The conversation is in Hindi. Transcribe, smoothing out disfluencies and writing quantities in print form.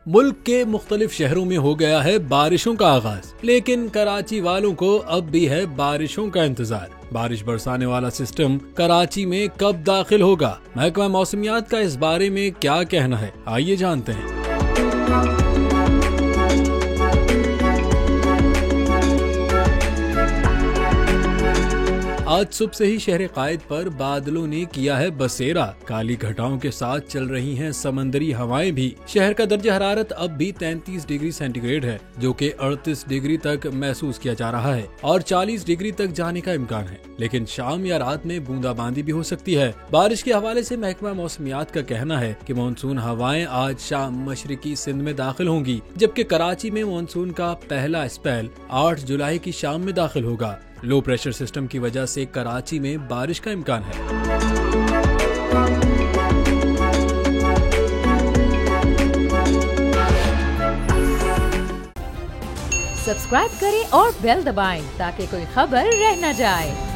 मुल्क के मुख्तलिफ शहरों में हो गया है बारिशों का आगाज, लेकिन कराची वालों को अब भी है बारिशों का इंतजार। बारिश बरसाने वाला सिस्टम कराची में कब दाखिल होगा? महकमा मौसमियात का इस बारे में क्या कहना है, आइए जानते हैं। आज सुबह से ही शहर कायद पर बादलों ने किया है बसेरा। काली घटाओं के साथ चल रही हैं समंदरी हवाएं भी। शहर का दर्जा हरारत अब भी 33 डिग्री सेंटीग्रेड है, जो कि 38 डिग्री तक महसूस किया जा रहा है और 40 डिग्री तक जाने का इम्कान है। लेकिन शाम या रात में बूंदाबांदी भी हो सकती है। बारिश के हवाले से महकमा मौसमियात का कहना है कि मानसून हवाएं आज शाम मशरिकी सिंध में दाखिल होंगी, जबकि कराची में मानसून का पहला स्पेल 8 जुलाई की शाम में दाखिल होगा। लो प्रेशर सिस्टम की वजह से कराची में बारिश का इम्कान है। सब्सक्राइब करें और बेल दबाएं ताकि कोई खबर रह न जाए।